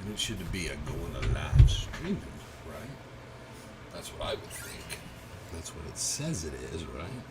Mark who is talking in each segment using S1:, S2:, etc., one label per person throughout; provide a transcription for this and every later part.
S1: And it should be a going to live streaming, right? That's what I would think. That's what it says it is, right?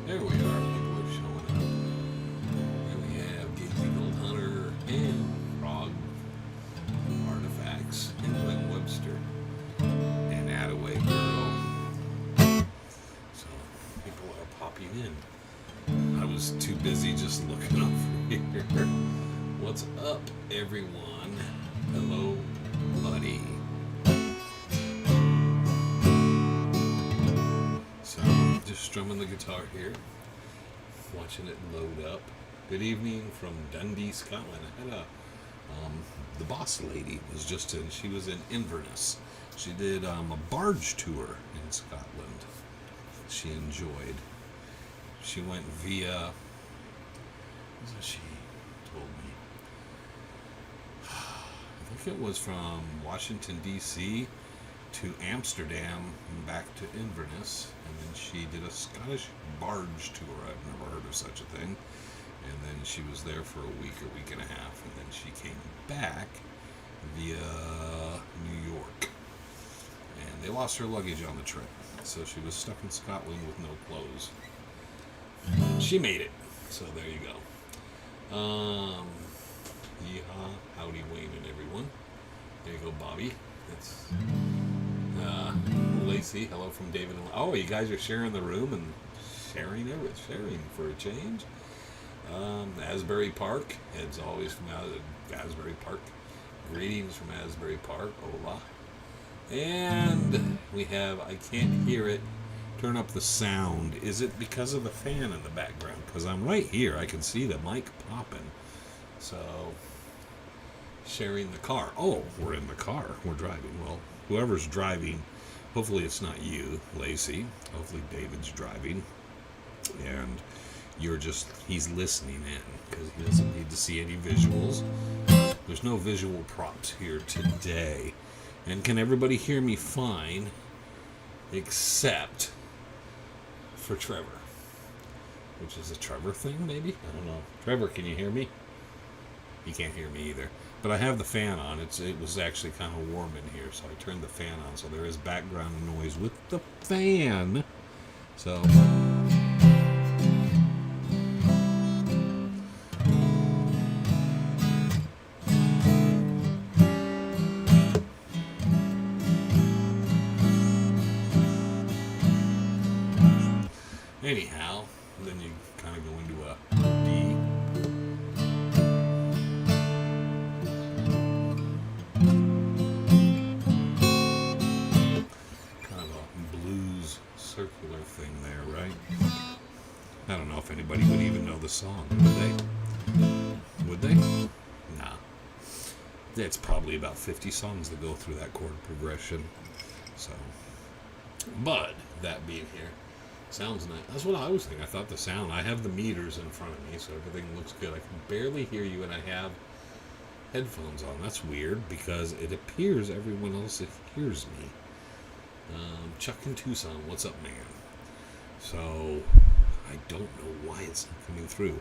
S1: There we are. People are showing up. And we have Gazy Gold Hunter and Frog Artifacts and Glenn Webster and Attaway Girl. So people are popping in. I was too busy just looking over here. What's up, everyone? Hello, buddy. So, just strumming the guitar here, watching it load up. Good evening from Dundee, Scotland. I had the boss lady was just in. She was in Inverness. She did a barge tour in Scotland. She enjoyed. She went via. What was she told me? I think it was from Washington D.C. to Amsterdam and back to Inverness, and then she did a Scottish barge tour. I've never heard of such a thing. And then she was there for a week and a half, and then she came back via New York. And they lost her luggage on the trip, so she was stuck in Scotland with no clothes. She made it, so there you go. Yeehaw, howdy Wayne and everyone. There you go, Bobby. That's Lacey, hello from David. Oh, you guys are sharing the room and sharing for a change. Asbury Park, Ed's always from Asbury Park. Greetings from Asbury Park. Hola. And we have, I can't hear it. Turn up the sound. Is it because of the fan in the background? Because I'm right here. I can see the mic popping. So, sharing the car. Oh, we're in the car. We're driving. Well, whoever's driving, hopefully it's not you, Lacey. Hopefully David's driving. And he's listening in because he doesn't need to see any visuals. There's no visual props here today. And can everybody hear me fine except for Trevor? Which is a Trevor thing, maybe? I don't know. Trevor, can you hear me? He can't hear me either. But I have the fan on. It was actually kind of warm in here, so I turned the fan on. So there is background noise with the fan. So anyhow, then you kind of go into a D. Kind of a blues circular thing there, right? I don't know if anybody would even know the song, would they? Would they? Nah. It's probably about 50 songs that go through that chord progression. So, but that being here, sounds nice. That's what I was thinking. I thought the sound. I have the meters in front of me, so everything looks good. I can barely hear you, and I have headphones on. That's weird because it appears everyone else hears me. Chuck in Tucson, what's up, man? So I don't know why it's not coming through.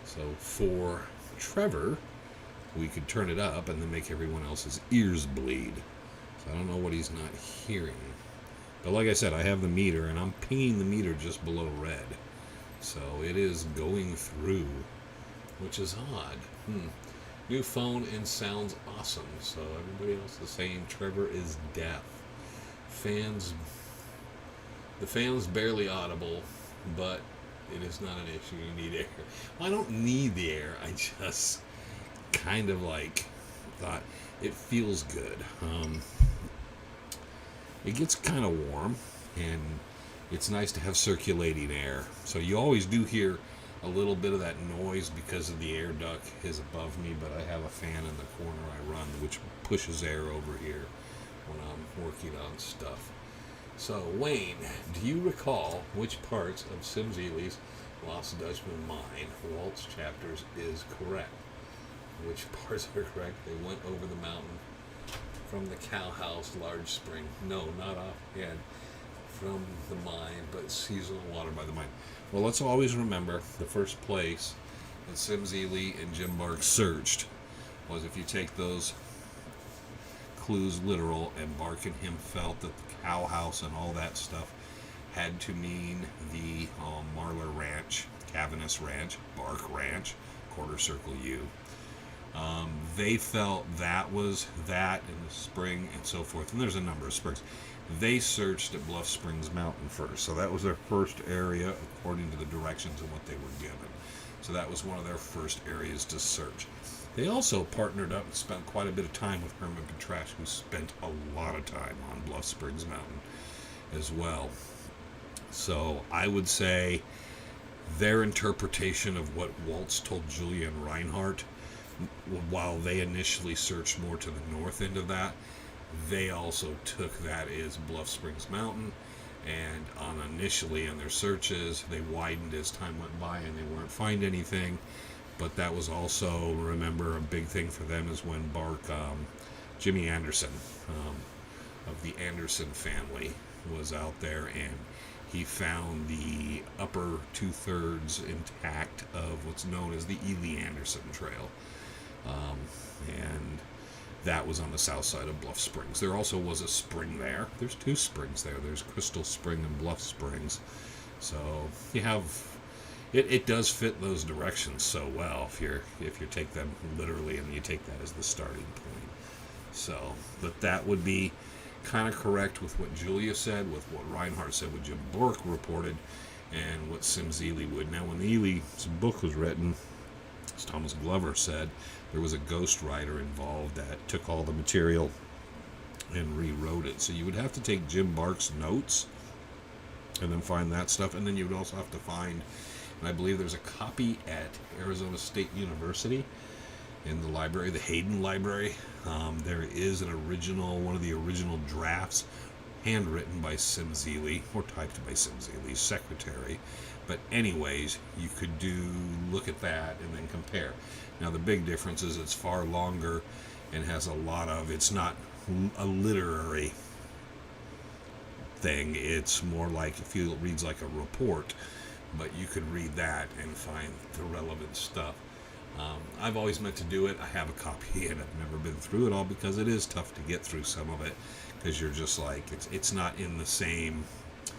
S1: So for Trevor, we could turn it up and then make everyone else's ears bleed. So I don't know what he's not hearing. But like I said, I have the meter, and I'm pinging the meter just below red. So it is going through, which is odd. New phone and sounds awesome. So everybody else is saying Trevor is deaf. Fans, the fan's barely audible, but it is not an issue. You need air. Well, I don't need the air. I just kind of like thought it feels good. It gets kind of warm, and it's nice to have circulating air. So you always do hear a little bit of that noise because of the air duct is above me, but I have a fan in the corner I run which pushes air over here when I'm working on stuff. So, Wayne, do you recall which parts of Sim Zeeley's Lost Dutchman Mine, Walt's chapters, is correct? Which parts are correct? They went over the mountain from the cow house, large spring. No, not offhand. From the mine, but seasonal water by the mine. Well, let's always remember the first place that Sim Zeeley and Jim Bark searched was, if you take those clues literal, and Bark and him felt that the cow house and all that stuff had to mean the Marlar Ranch, Cavaniss Ranch, Bark Ranch, Quarter Circle U. They felt that was that in the spring and so forth, and there's a number of springs. They searched at Bluff Springs Mountain first, so that was their first area according to the directions and what they were given. So that was one of their first areas to search. They also partnered up and spent quite a bit of time with Herman Petrash, who spent a lot of time on Bluff Springs Mountain as well. So I would say their interpretation of what Waltz told Julia and Reinhardt, while they initially searched more to the north end of that, they also took that as Bluff Springs Mountain, and initially in their searches they widened as time went by and they weren't finding anything. But that was also, remember, a big thing for them is when Bark, Jimmy Anderson of the Anderson family was out there, and he found the upper 2/3 intact of what's known as the Ely Anderson Trail. And that was on the south side of Bluff Springs. There also was a spring there. There's two springs there. There's Crystal Spring and Bluff Springs. So you have, it does fit those directions so well if you take them literally and you take that as the starting point. So, but that would be kind of correct with what Julia said, with what Reinhardt said, what Jim Bork reported, and what Sim Zeeley would. Now, when Ely's book was written, as Thomas Glover said, there was a ghostwriter involved that took all the material and rewrote it. So you would have to take Jim Bark's notes and then find that stuff, and then you would also have to find, and I believe there's a copy at Arizona State University in the library, the Hayden Library. There is an original, one of the original drafts, handwritten by Sim Zeeley, or typed by Sim Zeeley's secretary. But anyways, you could look at that and then compare. Now the big difference is it's far longer and has a lot of, it's not a literary thing, it's more like, it reads like a report, but you could read that and find the relevant stuff. I've always meant to do it. I have a copy and I've never been through it all because it is tough to get through some of it, because you're just like, it's not in the same